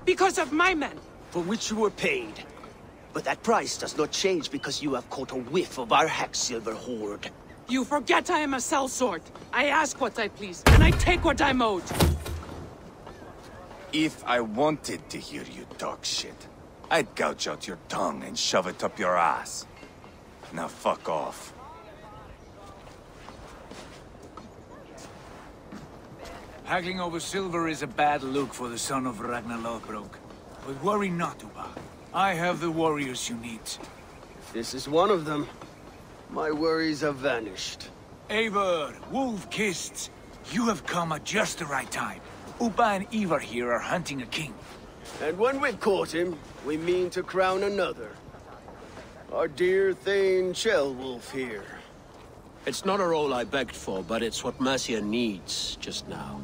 Because of my men. For which you were paid. But that price does not change because you have caught a whiff of our hack-silver hoard. You forget I am a sellsword. I ask what I please, and I take what I'm owed. If I wanted to hear you talk shit, I'd gouge out your tongue and shove it up your ass. Now fuck off. Haggling over silver is a bad look for the son of Ragnar. But worry not, Uba. I have the warriors you need. If this is one of them, my worries have vanished. Eivor, Wolf-Kissed, you have come at just the right time. Uba and Ivar here are hunting a king. And when we've caught him, we mean to crown another. Our dear Thane Ceolwulf here. It's not a role I begged for, but it's what Mercia needs just now.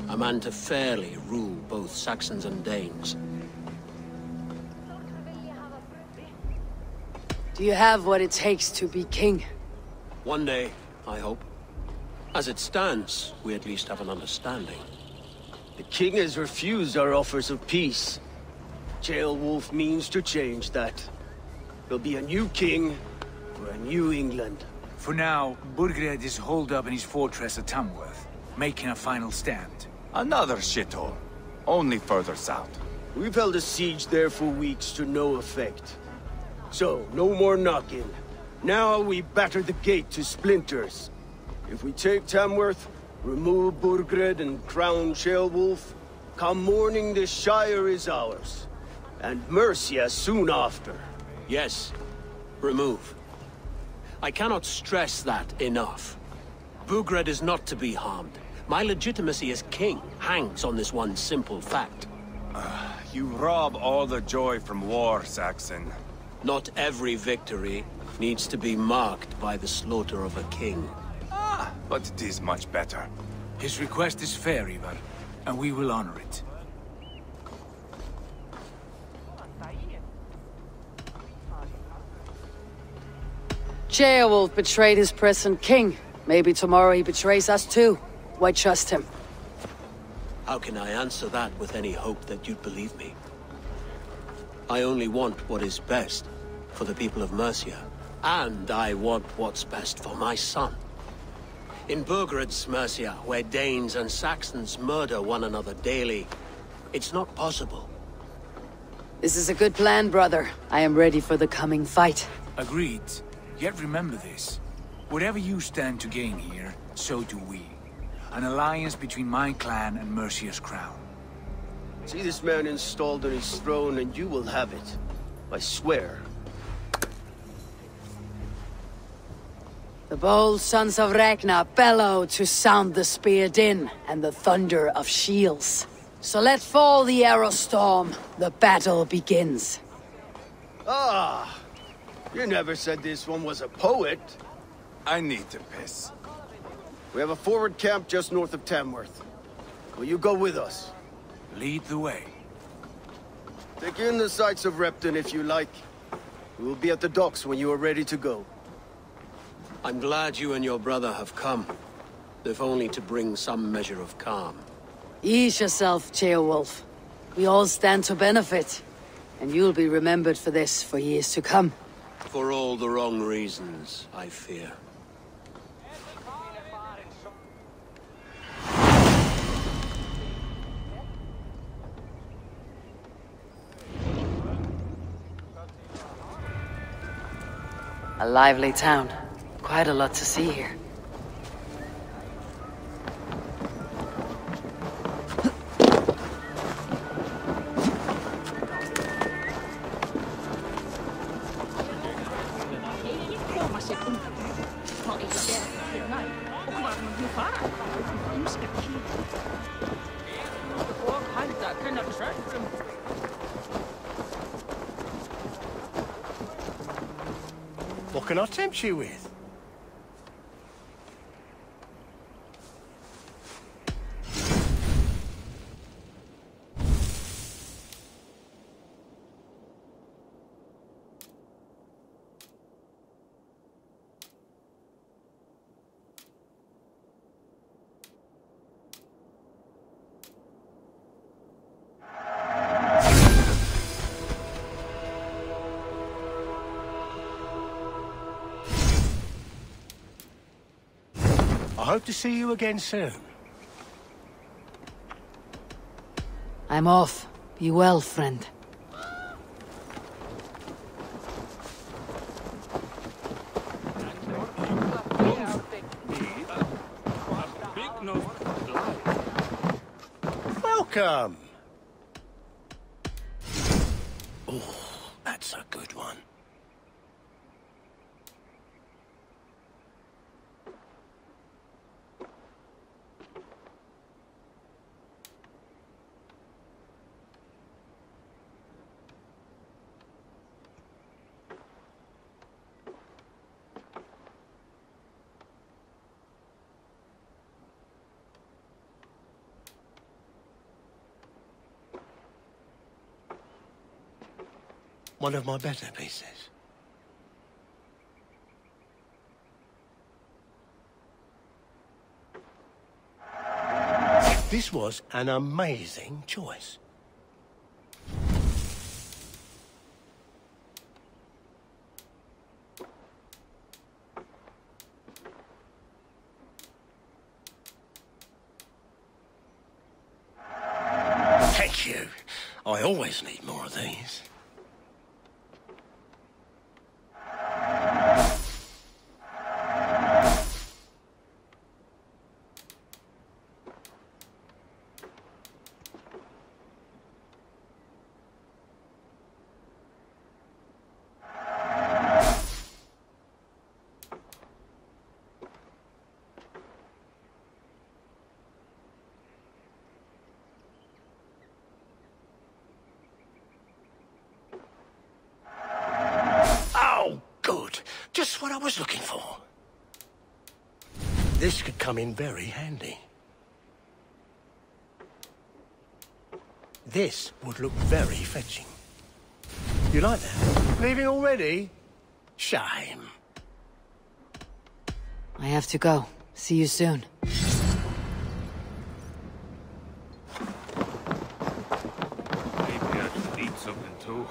A man to fairly rule both Saxons and Danes. Do you have what it takes to be king? One day, I hope. As it stands, we at least have an understanding. The king has refused our offers of peace. Ceolwulf means to change that. There'll be a new king for a new England. For now, Burgred is holed up in his fortress at Tamworth, making a final stand. Another shithole. Only further south. We've held a siege there for weeks to no effect. So, no more knocking. Now we batter the gate to splinters. If we take Tamworth, remove Burgred and crown Ceolwulf, come morning the Shire is ours. And Mercia soon after. Yes, remove. I cannot stress that enough. Burgred is not to be harmed. My legitimacy as king hangs on this one simple fact. You rob all the joy from war, Saxon. Not every victory needs to be marked by the slaughter of a king. But it is much better. His request is fair, Ivar, and we will honor it. Ceolwulf betrayed his present king. Maybe tomorrow he betrays us too. Why trust him? How can I answer that with any hope that you'd believe me? I only want what is best for the people of Mercia. And I want what's best for my son. In Burgred's Mercia, where Danes and Saxons murder one another daily, it's not possible. This is a good plan, brother. I am ready for the coming fight. Agreed. Yet remember this. Whatever you stand to gain here, so do we. An alliance between my clan and Mercia's crown. See this man installed on his throne and you will have it. I swear. The bold sons of Ragnar bellow to sound the spear din and the thunder of shields. So let fall the arrow storm. The battle begins. Ah! You never said this one was a poet. I need to piss. We have a forward camp just north of Tamworth. Will you go with us? Lead the way. Take in the sights of Repton if you like. We will be at the docks when you are ready to go. I'm glad you and your brother have come, if only to bring some measure of calm. Ease yourself, Ceolwulf. We all stand to benefit, and you'll be remembered for this for years to come. For all the wrong reasons, I fear. A lively town. Quite a lot to see here. What can I tempt you with? Hope to see you again soon. I'm off. Be well, friend. Welcome. Oh, that's a good one. One of my better pieces. This was an amazing choice. Thank you. I always need more of these. Just what I was looking for. This could come in very handy. This would look very fetching. You like that? Leaving already? Shame. I have to go. See you soon. Maybe I should eat something too.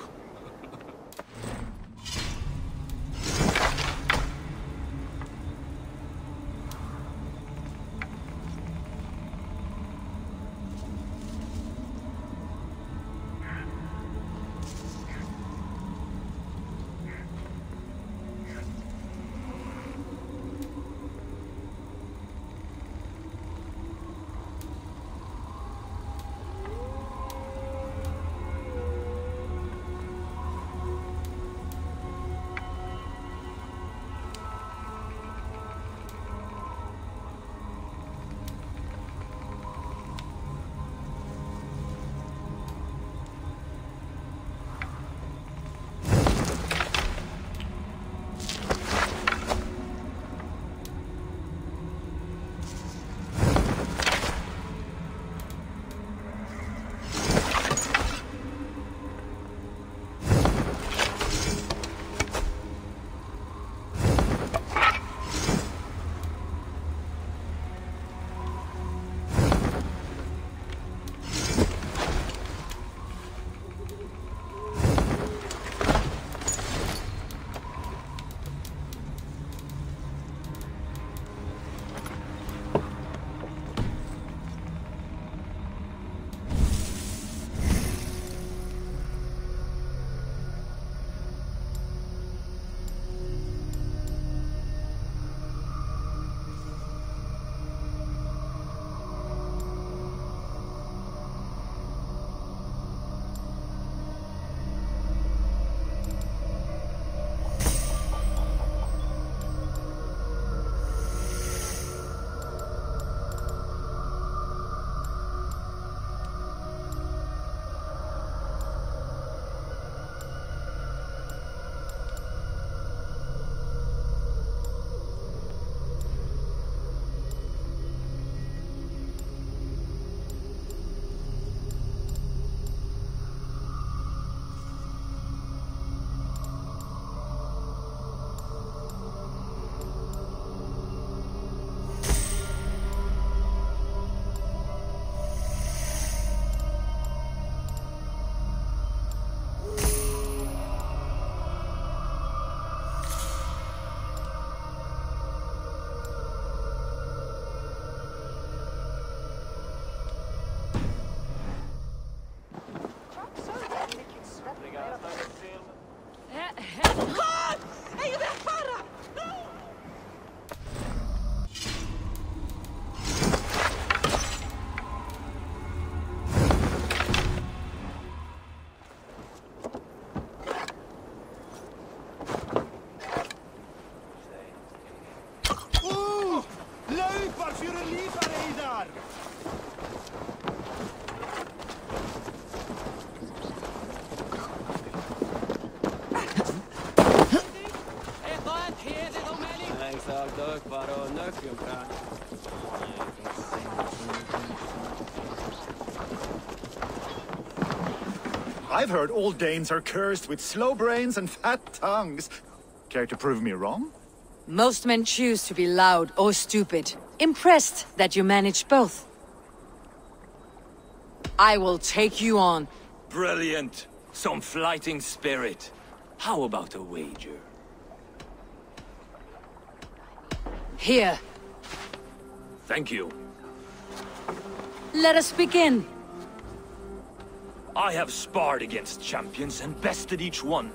I've heard all Danes are cursed with slow brains and fat tongues. Care to prove me wrong? Most men choose to be loud or stupid. Impressed that you manage both. I will take you on. Brilliant. Some fighting spirit. How about a wager? Here. Thank you. Let us begin. I have sparred against champions and bested each one.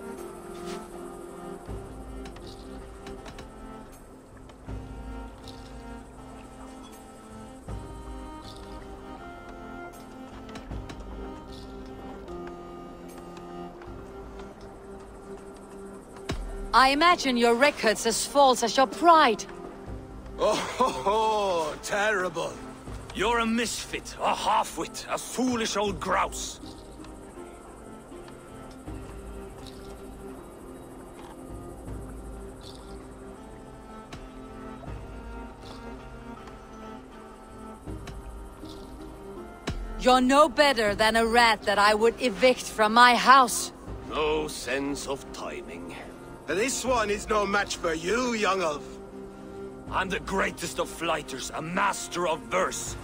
I imagine your record's as false as your pride. Oh, terrible. You're a misfit, a half-wit, a foolish old grouse. You're no better than a rat that I would evict from my house. No sense of timing. This one is no match for you, young elf. I'm the greatest of flighters, a master of verse.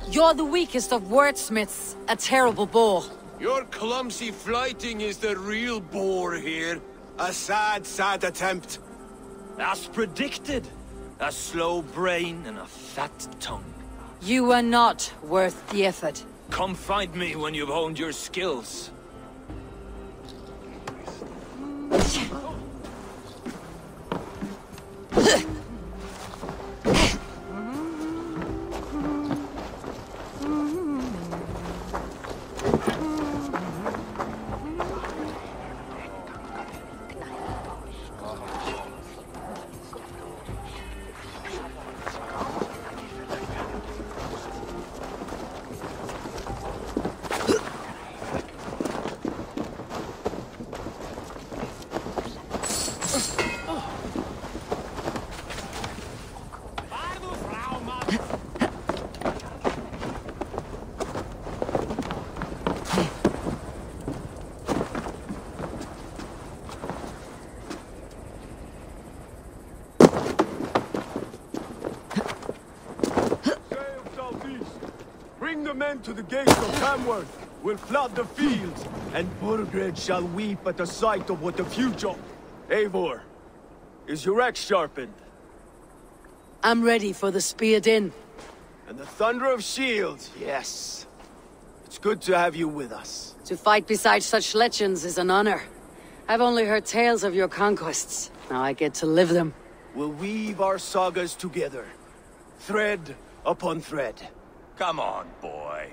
You're the weakest of wordsmiths, a terrible bore. Your clumsy flighting is the real bore here. A sad, sad attempt. As predicted. A slow brain and a fat tongue. You are not worth the effort. Come find me when you've honed your skills. Bring the men to the gates of Tamworth. We'll flood the fields, and Burgred shall weep at the sight of what the future... Eivor, is your axe sharpened? I'm ready for the spear din. And the thunder of shields, yes. It's good to have you with us. To fight beside such legends is an honor. I've only heard tales of your conquests. Now I get to live them. We'll weave our sagas together. Thread upon thread. Come on, boy.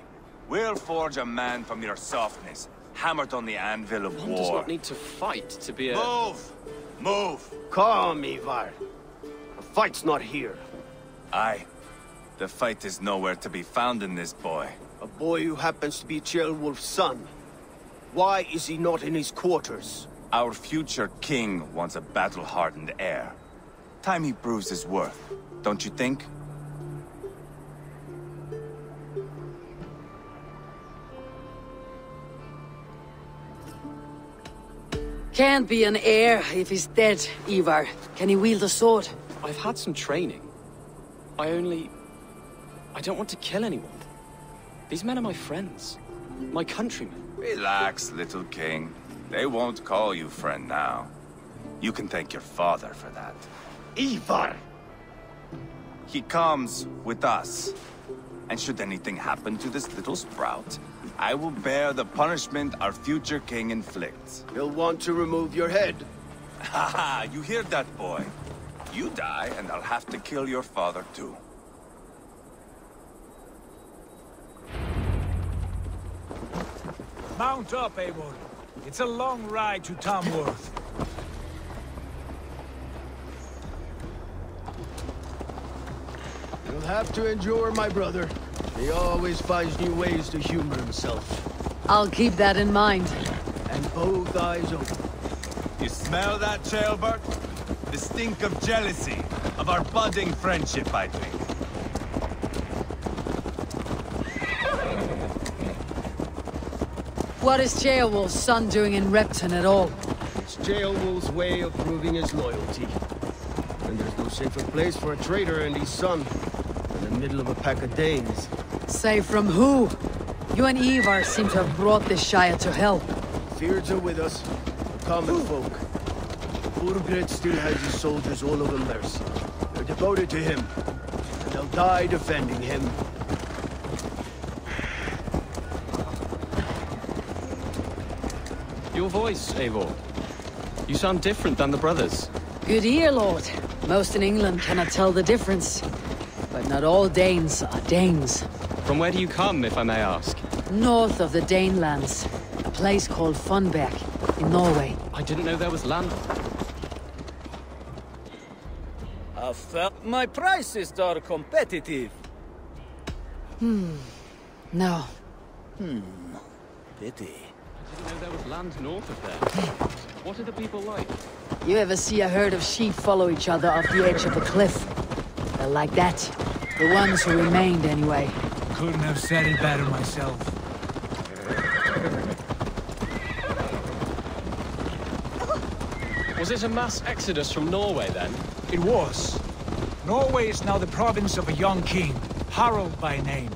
We'll forge a man from your softness, hammered on the anvil of One war. does not need to fight to be a... Move! Move! Calm, Ivar. The fight's not here. Aye. The fight is nowhere to be found in this boy. A boy who happens to be Ceolwulf's son. Why is he not in his quarters? Our future king wants a battle-hardened heir. Time he proves his worth, don't you think? Can't be an heir if he's dead, Ivar. Can he wield a sword? I've had some training. I don't want to kill anyone. These men are my friends. My countrymen. Relax, little king. They won't call you friend now. You can thank your father for that. Ivar! He comes with us. And should anything happen to this little sprout, I will bear the punishment our future king inflicts. He'll want to remove your head. Haha, you hear that, boy? You die, and I'll have to kill your father, too. Mount up, Eivor. It's a long ride to Tamworth. have to endure my brother. He always finds new ways to humor himself. I'll keep that in mind. And both eyes open. You smell that, Jailbird? The stink of jealousy, of our budding friendship, I think. What is Ceolwulf's son doing in Repton at all? It's Ceolwulf's way of proving his loyalty. And there's no safer place for a traitor and his son in the middle of a pack of Danes. Safe from who? You and Ivar seem to have brought this Shire to hell. Fears are with us, the common folk. Burgred still has his soldiers all over Mercia. They're devoted to him, and they'll die defending him. Your voice, Eivor. You sound different than the brothers. Good ear, Lord. Most in England cannot tell the difference. But not all Danes are Danes. From where do you come, if I may ask? North of the Danelands. A place called Funberg, in Norway. I didn't know there was land. I felt my prices are competitive. No. Pity. I didn't know there was land north of there. What are the people like? You ever see a herd of sheep follow each other off the edge of a cliff? They're like that. The ones who remained, anyway. Couldn't have said it better myself. Was it a mass exodus from Norway, then? It was. Norway is now the province of a young king, Harald by name.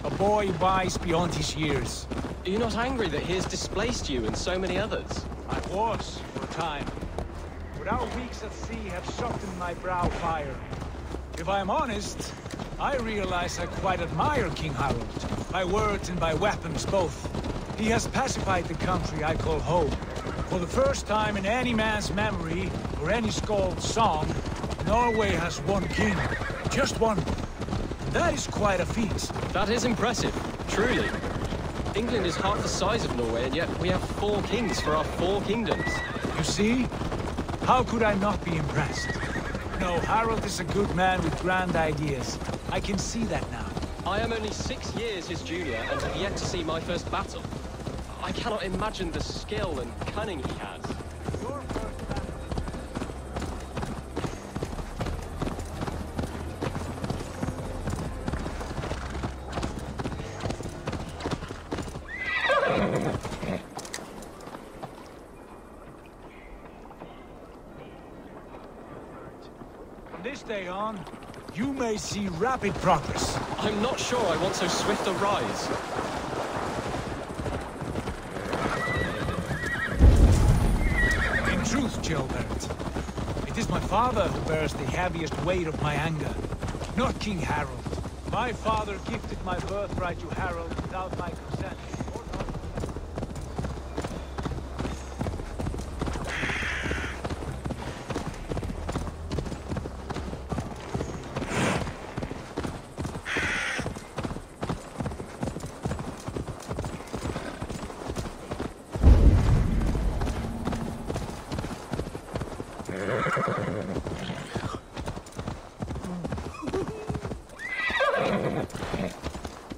A boy wise beyond his years. Are you not angry that he has displaced you and so many others? I was, for a time. But our weeks at sea have softened my brow fire. If I am honest, I realize I quite admire King Harald. By words and by weapons both. He has pacified the country I call home. For the first time in any man's memory, or any skald's song, Norway has one king. Just one. That is quite a feat. That is impressive, truly. England is half the size of Norway, and yet we have 4 kings for our 4 kingdoms. You see? How could I not be impressed? No, Harald is a good man with grand ideas. I can see that now. I am only 6 years his junior, and have yet to see my first battle. I cannot imagine the skill and cunning he has. From this day on, you may see rapid progress. I'm not sure I want so swift a rise. In truth, Gilbert, it is my father who bears the heaviest weight of my anger, not King Harald. My father gifted my birthright to Harald without my consent.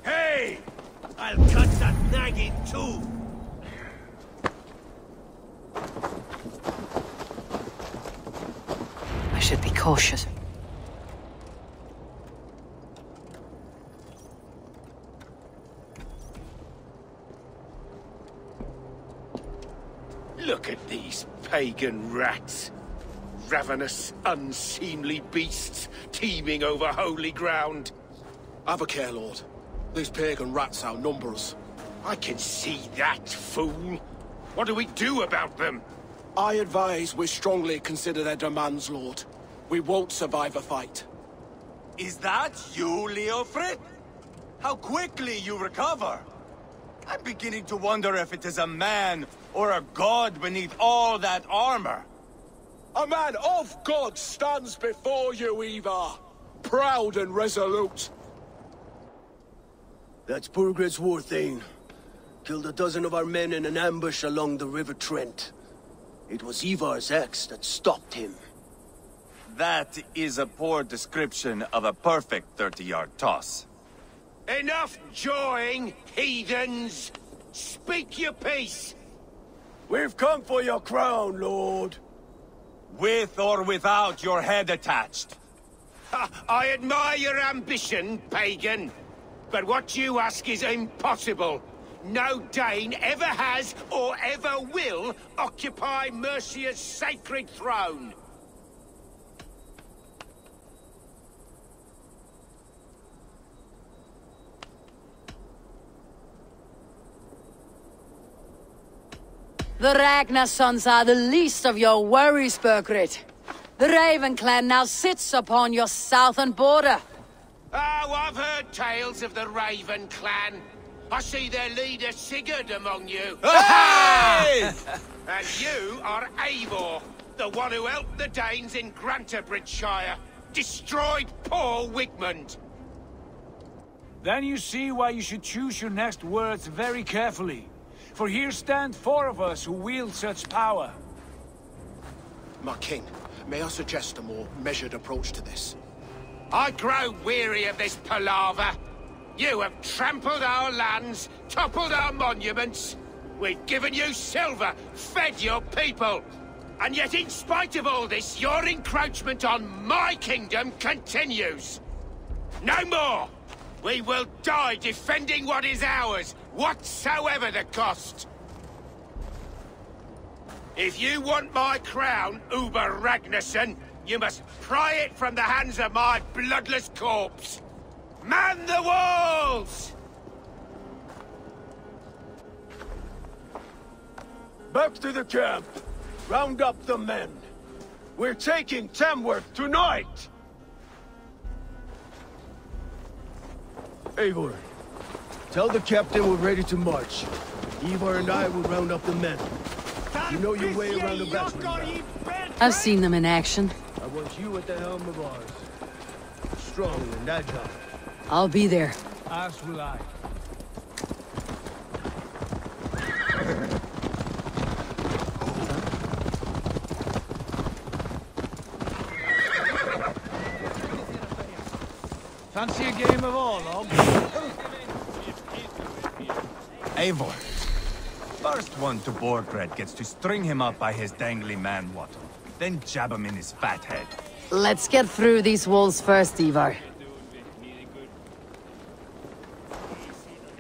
Hey! I'll cut that nag in two! I should be cautious. Look at these pagan rats. Ravenous, unseemly beasts teeming over holy ground. Have a care, Lord. These pagan rats outnumber us. I can see that, fool. What do we do about them? I advise we strongly consider their demands, Lord. We won't survive a fight. Is that you, Leofrid? How quickly you recover! I'm beginning to wonder if it is a man or a god beneath all that armor. A man of God stands before you, Ivar. Proud and resolute. That's Burgred's Warthane. Killed a dozen of our men in an ambush along the River Trent. It was Ivar's axe that stopped him. That is a poor description of a perfect 30-yard toss. Enough jawing, heathens! Speak your piece! We've come for your crown, Lord. With or without your head attached. I admire your ambition, pagan. But what you ask is impossible. No Dane ever has or ever will occupy Mercia's sacred throne. The Ragnar sons are the least of your worries, Bergrid. The Raven clan now sits upon your southern border. Oh, I've heard tales of the Raven clan. I see their leader Sigurd among you. Hey! And you are Eivor, the one who helped the Danes in Grantabridgeshire. Destroyed poor Wigmund. Then you see why you should choose your next words very carefully. For here stand 4 of us who wield such power. My king, may I suggest a more measured approach to this? I grow weary of this palaver. You have trampled our lands, toppled our monuments. We've given you silver, fed your people. And yet in spite of all this, your encroachment on my kingdom continues. No more! We will die defending what is ours, whatsoever the cost. If you want my crown, Uber Ragnarsson, you must pry it from the hands of my bloodless corpse. Man the walls! Back to the camp. Round up the men. We're taking Tamworth tonight! Eivor, tell the captain we're ready to march. Eivor and I will round up the men. You know your way around the battery. I've seen them in action. I want you at the helm of ours. Strong and agile. I'll be there. As will I. Fancy a game of Orlog? Eivor. First one to Borgred gets to string him up by his dangly man-wattle, then jab him in his fat head. Let's get through these walls first, Ivar.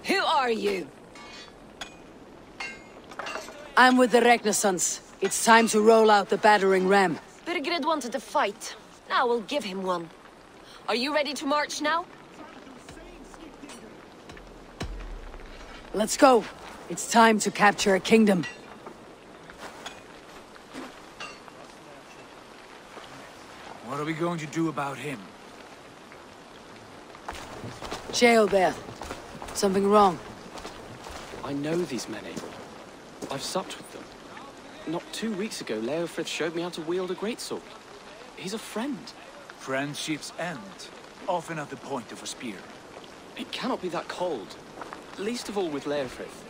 Who are you? I'm with the Ragnarsons. It's time to roll out the battering ram. Birgrid wanted a fight. Now we'll give him one. Are you ready to march now? Let's go. It's time to capture a kingdom. What are we going to do about him? Jailbeth. Something wrong? I know these men, Abel. I've supped with them. Not 2 weeks ago, Leofrith showed me how to wield a greatsword. He's a friend. Friendships end, often at the point of a spear. It cannot be that cold. Least of all with Leofrith.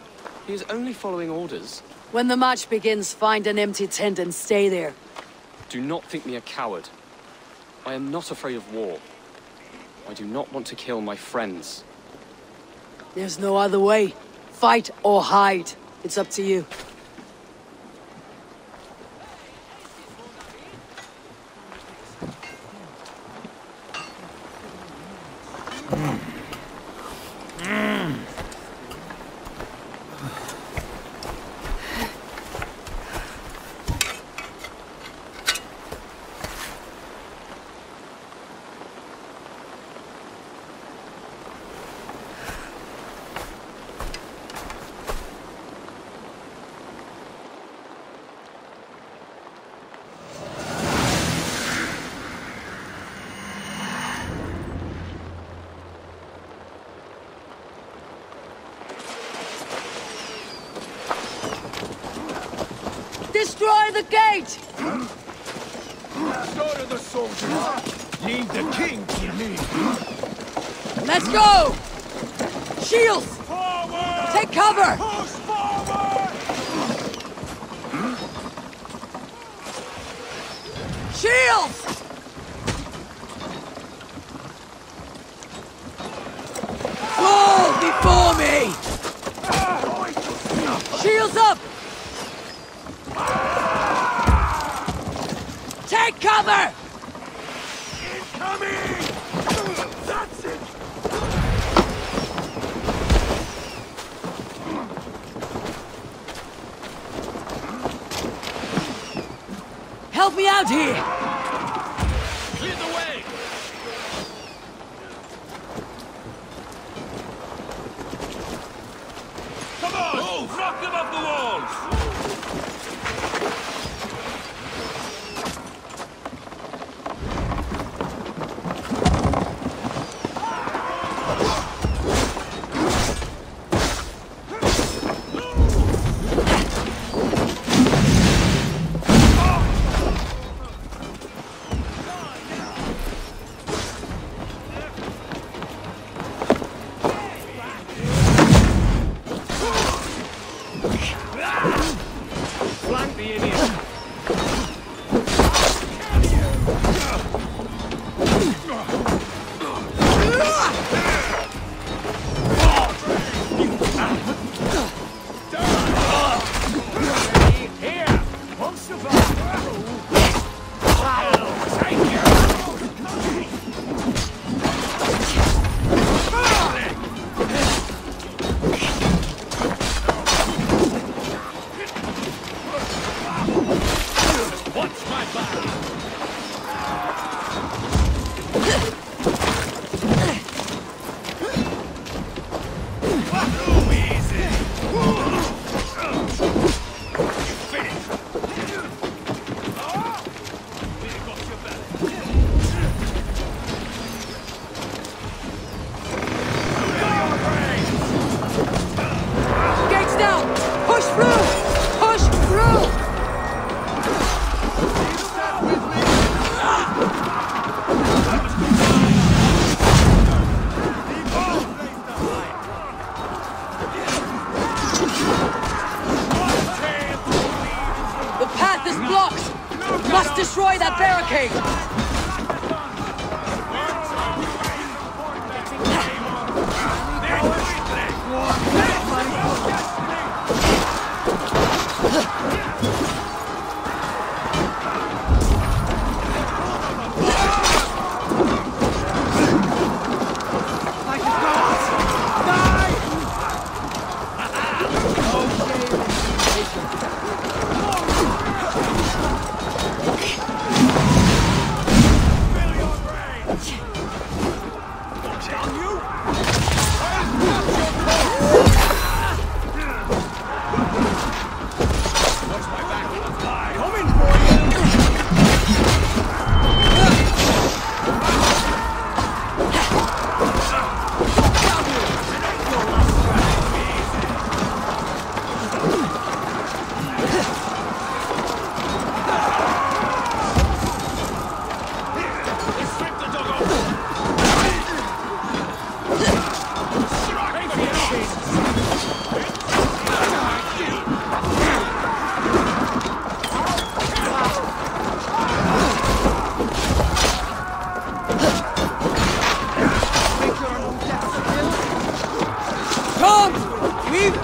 He is only following orders. When the march begins, find an empty tent and stay there. Do not think me a coward. I am not afraid of war. I do not want to kill my friends. There's no other way. Fight or hide. It's up to you. Destroy the gate! Slaughter the soldiers! Leave the king to me! Let's go! Shields! Forward! Take cover! Push forward! Shields! Take cover! Incoming! That's it! Help me out here! Clear the way! Come on! Move! Knock them off the walls! Destroy that barricade!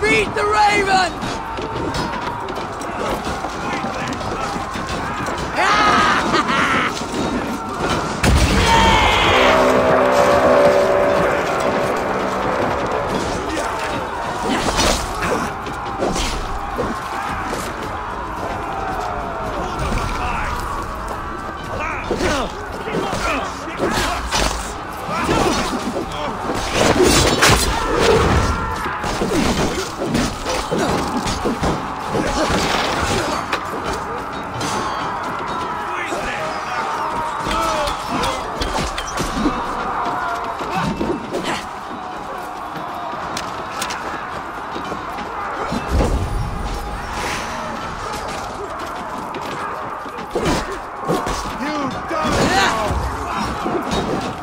Beat the Raven!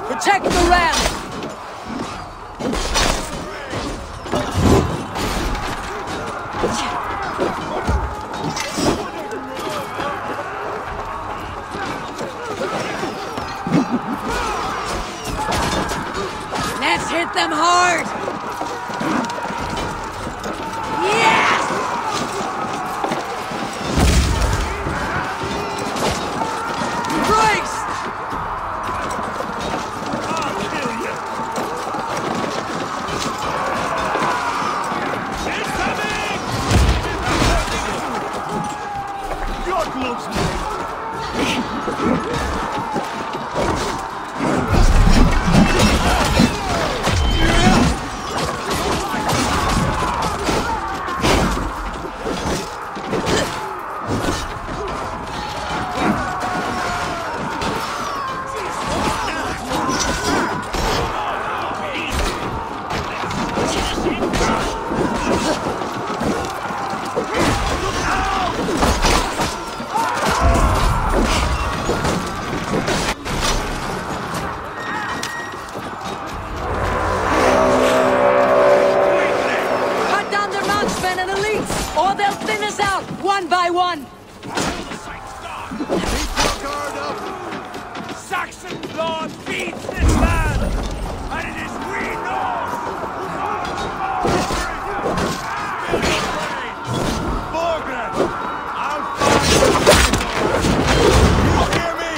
Protect the ram! Let's hit them hard! Yes! or they'll thin us out, one by one! Saxon blood feeds this land, and it is we Norse who Morgan, I'll find you. Hear me?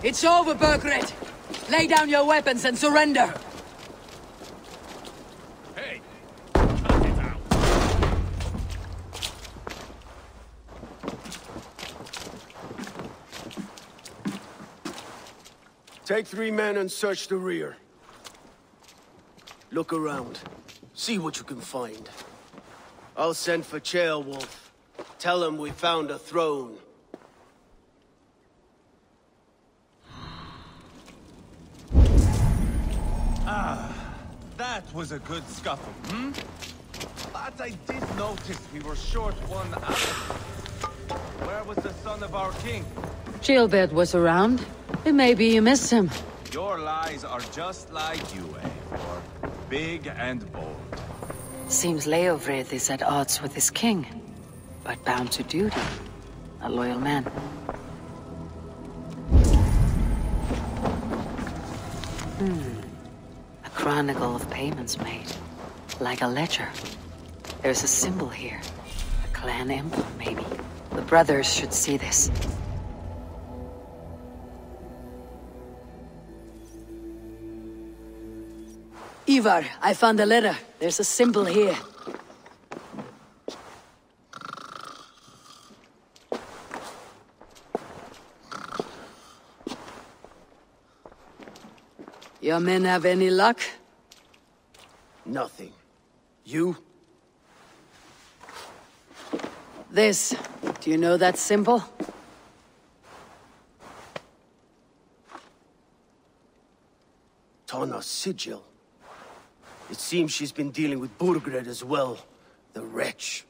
It's over, Burgred! Lay down your weapons and surrender! Hey! Cut it out! Take 3 men and search the rear. Look around. See what you can find. I'll send for Ceolwulf. Tell him we found a throne. That was a good scuffle, hmm? But I did notice we were short one ally. Where was the son of our king? Gilbert was around. Maybe you missed him. Your lies are just like you, Eivor. Big and bold. Seems Leofrid is at odds with his king, but bound to duty. A loyal man. A chronicle of payments made. Like a ledger. There's a symbol here. A clan emblem, maybe. The brothers should see this. Ivar, I found a letter. There's a symbol here. Your men have any luck? Nothing. You? This. Do you know that symbol? Tana's sigil. It seems she's been dealing with Burgred as well. The wretch.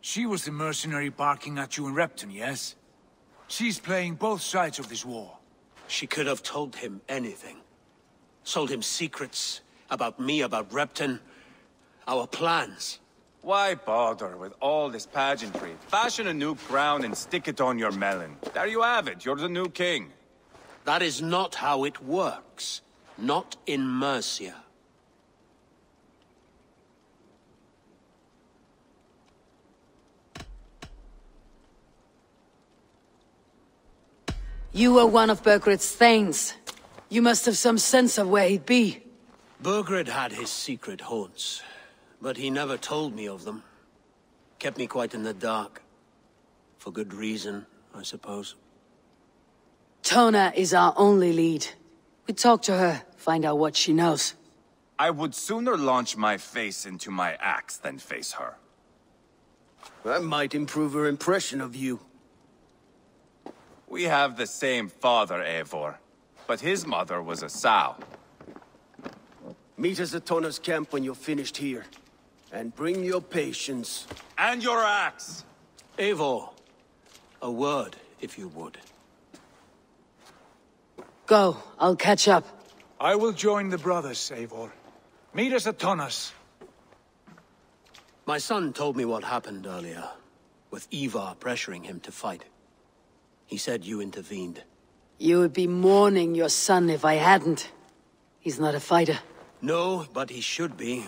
She was the mercenary barking at you in Repton, yes? She's playing both sides of this war. She could have told him anything. Sold him secrets about me, about Repton, our plans. Why bother with all this pageantry? Fashion a new crown and stick it on your melon. There you have it, you're the new king. That is not how it works. Not in Mercia. You were one of Burgred's thanes. You must have some sense of where he'd be. Burgred had his secret haunts, but he never told me of them. Kept me quite in the dark. For good reason, I suppose. Tona is our only lead. We talk to her, find out what she knows. I would sooner launch my face into my axe than face her. That might improve her impression of you. We have the same father, Eivor. But his mother was a sow. Meet us at Tona's camp when you're finished here. And bring your patience. And your axe! Eivor, a word, if you would. Go, I'll catch up. I will join the brothers, Eivor. Meet us at Tonas. My son told me what happened earlier, with Ivar pressuring him to fight. He said you intervened. You would be mourning your son if I hadn't. He's not a fighter. No, but he should be.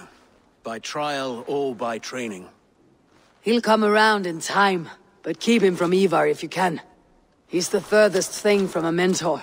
By trial or by training. He'll come around in time, but keep him from Ivar if you can. He's the furthest thing from a mentor.